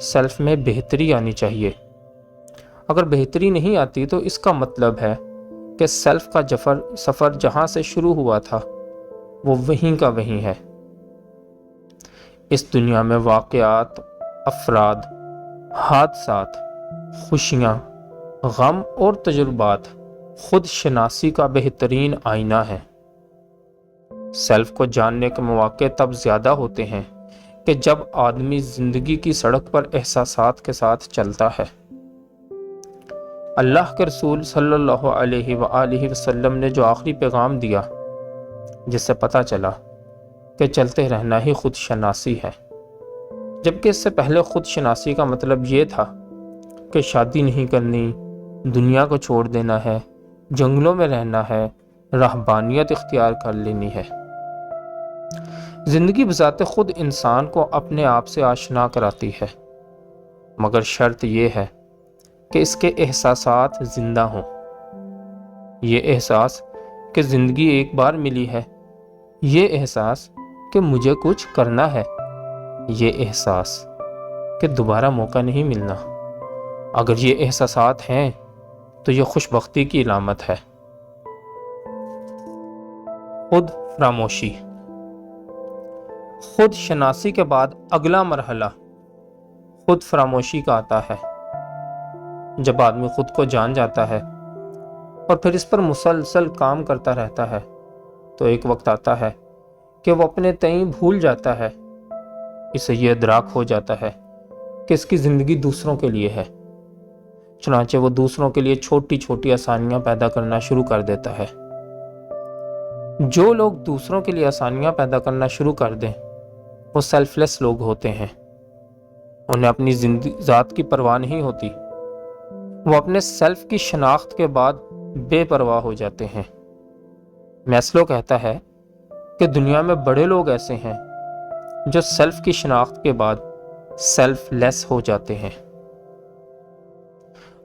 Self میں بہتری آنی چاہیے۔ اگر بہتری نہیں آتی تو اس کا مطلب ہے کہ سیلف کا سفر جہاں سے شروع ہوا تھا وہ وہیں کا وہیں ہے۔ اس دنیا میں واقعات، افراد، حادثات، خوشیاں، غم اور تجربات خود شناسی کا بہترین آئینہ ہے۔ سیلف کو جاننے کے مواقع تب زیادہ ہوتے ہیں کہ جب آدمی زندگی کی سڑک پر احساسات کے ساتھ چلتا ہے۔ اللہ کے رسول صلی اللہ علیہ وآلہ وسلم نے جو آخری پیغام دیا، جس سے پتہ چلا کہ چلتے رہنا ہی خود شناسی ہے، جبکہ اس سے پہلے خود شناسی کا مطلب یہ تھا کہ شادی نہیں کرنی، دنیا کو چھوڑ دینا ہے، جنگلوں میں رہنا ہے، رہبانیت اختیار کر لینی ہے۔ زندگی بذات خود انسان کو اپنے آپ سے آشنا کراتی ہے، مگر شرط یہ ہے کہ اس کے احساسات زندہ ہوں۔ یہ احساس کہ زندگی ایک بار ملی ہے، یہ احساس کہ مجھے کچھ کرنا ہے، یہ احساس کہ دوبارہ موقع نہیں ملنا۔ اگر یہ احساسات ہیں تو یہ خوش بختی کی علامت ہے۔ خود فراموشی۔ خود شناسی کے بعد اگلا مرحلہ خود فراموشی کا آتا ہے۔ جب آدمی خود کو جان جاتا ہے اور پھر اس پر مسلسل کام کرتا رہتا ہے تو ایک وقت آتا ہے کہ وہ اپنے تئیں بھول جاتا ہے۔ اسے یہ ادراک ہو جاتا ہے کہ اس کی زندگی دوسروں کے لیے ہے، چنانچہ وہ دوسروں کے لیے چھوٹی چھوٹی آسانیاں پیدا کرنا شروع کر دیتا ہے۔ جو لوگ دوسروں کے لیے آسانیاں پیدا کرنا شروع کر دیں وہ سیلف لیس لوگ ہوتے ہیں۔ انہیں اپنی ذات کی پرواہ نہیں ہوتی، وہ اپنے سیلف کی شناخت کے بعد بے پرواہ ہو جاتے ہیں۔ میسلو کہتا ہے کہ دنیا میں بڑے لوگ ایسے ہیں جو سیلف کی شناخت کے بعد سیلف لیس ہو جاتے ہیں۔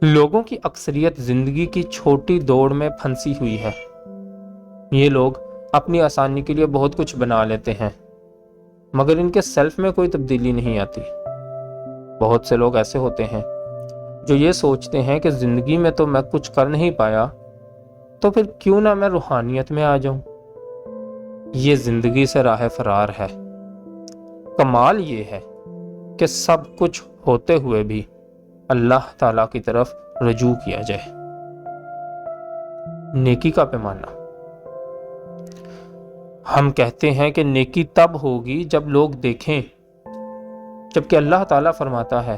لوگوں کی اکثریت زندگی کی چھوٹی دوڑ میں پھنسی ہوئی ہے۔ یہ لوگ اپنی آسانی کے لیے بہت کچھ بنا لیتے ہیں، مگر ان کے سیلف میں کوئی تبدیلی نہیں آتی۔ بہت سے لوگ ایسے ہوتے ہیں جو یہ سوچتے ہیں کہ زندگی میں تو میں کچھ کر نہیں پایا، تو پھر کیوں نہ میں روحانیت میں آ جاؤں۔ یہ زندگی سے راہ فرار ہے۔ کمال یہ ہے کہ سب کچھ ہوتے ہوئے بھی اللہ تعالیٰ کی طرف رجوع کیا جائے۔ نیکی کا پیمانہ۔ ہم کہتے ہیں کہ نیکی تب ہوگی جب لوگ دیکھیں، جبکہ اللہ تعالیٰ فرماتا ہے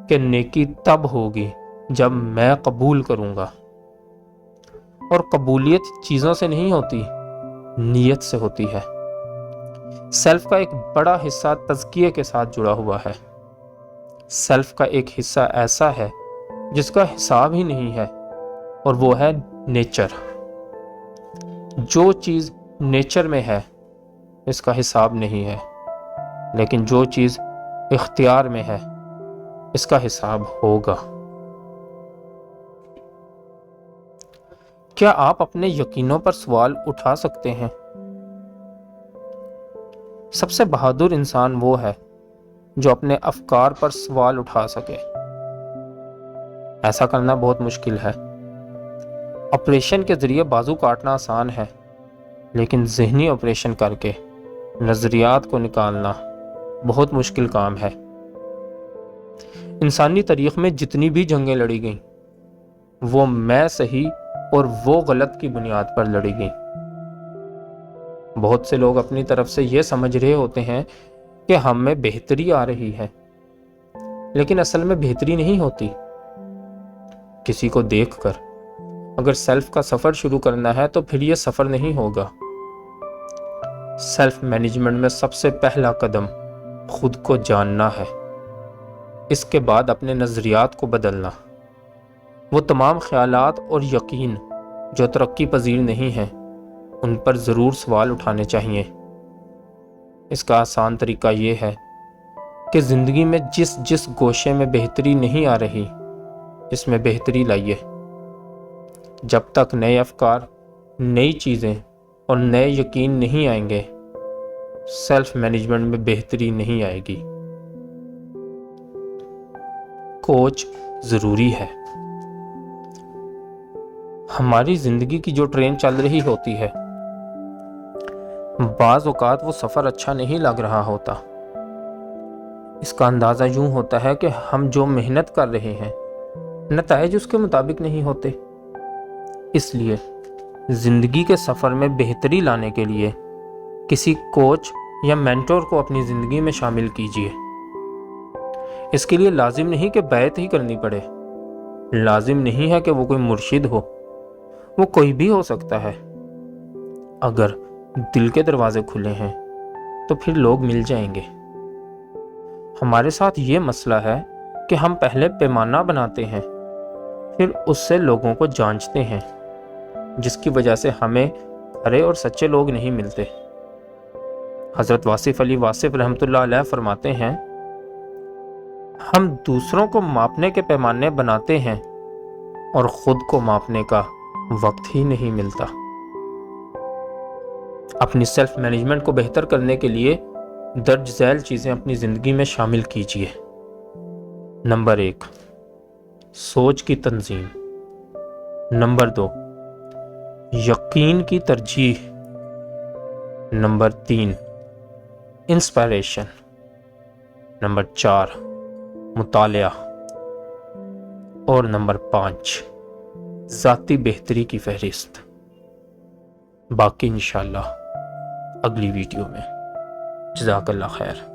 کہ نیکی تب ہوگی جب میں قبول کروں گا۔ اور قبولیت چیزوں سے نہیں ہوتی، نیت سے ہوتی ہے۔ سیلف کا ایک بڑا حصہ تزکیے کے ساتھ جڑا ہوا ہے۔ سیلف کا ایک حصہ ایسا ہے جس کا حساب ہی نہیں ہے، اور وہ ہے نیچر۔ جو چیز نیچر میں ہے اس کا حساب نہیں ہے، لیکن جو چیز اختیار میں ہے اس کا حساب ہوگا۔ کیا آپ اپنے یقینوں پر سوال اٹھا سکتے ہیں؟ سب سے بہادر انسان وہ ہے جو اپنے افکار پر سوال اٹھا سکے۔ ایسا کرنا بہت مشکل ہے۔ آپریشن کے ذریعے بازو کاٹنا آسان ہے، لیکن ذہنی آپریشن کر کے نظریات کو نکالنا بہت مشکل کام ہے۔ انسانی تاریخ میں جتنی بھی جنگیں لڑی گئیں وہ میں صحیح اور وہ غلط کی بنیاد پر لڑی گئیں۔ بہت سے لوگ اپنی طرف سے یہ سمجھ رہے ہوتے ہیں کہ ہم میں بہتری آ رہی ہے، لیکن اصل میں بہتری نہیں ہوتی۔ کسی کو دیکھ کر اگر سیلف کا سفر شروع کرنا ہے تو پھر یہ سفر نہیں ہوگا۔ سیلف مینجمنٹ میں سب سے پہلا قدم خود کو جاننا ہے، اس کے بعد اپنے نظریات کو بدلنا۔ وہ تمام خیالات اور یقین جو ترقی پذیر نہیں ہیں ان پر ضرور سوال اٹھانے چاہیے۔ اس کا آسان طریقہ یہ ہے کہ زندگی میں جس گوشے میں بہتری نہیں آ رہی اس میں بہتری لائیے۔ جب تک نئے افکار، نئی چیزیں اور نئے یقین نہیں آئیں گے سیلف مینجمنٹ میں بہتری نہیں آئے گی۔ کوچ ضروری ہے۔ ہماری زندگی کی جو ٹرین چل رہی ہوتی ہے، بعض اوقات وہ سفر اچھا نہیں لگ رہا ہوتا۔ اس کا اندازہ یوں ہوتا ہے کہ ہم جو محنت کر رہے ہیں نتائج اس کے مطابق نہیں ہوتے۔ اس لیے زندگی کے سفر میں بہتری لانے کے لیے کسی کوچ یا مینٹور کو اپنی زندگی میں شامل کیجیے۔ اس کے لیے لازم نہیں کہ بیعت ہی کرنی پڑے، لازم نہیں ہے کہ وہ کوئی مرشد ہو، وہ کوئی بھی ہو سکتا ہے۔ اگر دل کے دروازے کھلے ہیں تو پھر لوگ مل جائیں گے۔ ہمارے ساتھ یہ مسئلہ ہے کہ ہم پہلے پیمانہ بناتے ہیں، پھر اس سے لوگوں کو جانچتے ہیں، جس کی وجہ سے ہمیں کھرے اور سچے لوگ نہیں ملتے۔ حضرت واصف علی واصف رحمۃ اللہ علیہ فرماتے ہیں، ہم دوسروں کو ماپنے کے پیمانے بناتے ہیں اور خود کو ماپنے کا وقت ہی نہیں ملتا۔ اپنی سیلف مینجمنٹ کو بہتر کرنے کے لیے درج ذیل چیزیں اپنی زندگی میں شامل کیجیے۔ نمبر 1، سوچ کی تنظیم۔ نمبر 2، یقین کی ترجیح۔ Number 3، inspiration. نمبر 4، مطالعہ۔ اور نمبر 5، ذاتی بہتری کی فہرست۔ باقی انشاءاللہ اگلی ویڈیو میں۔ جزاک اللہ خیر۔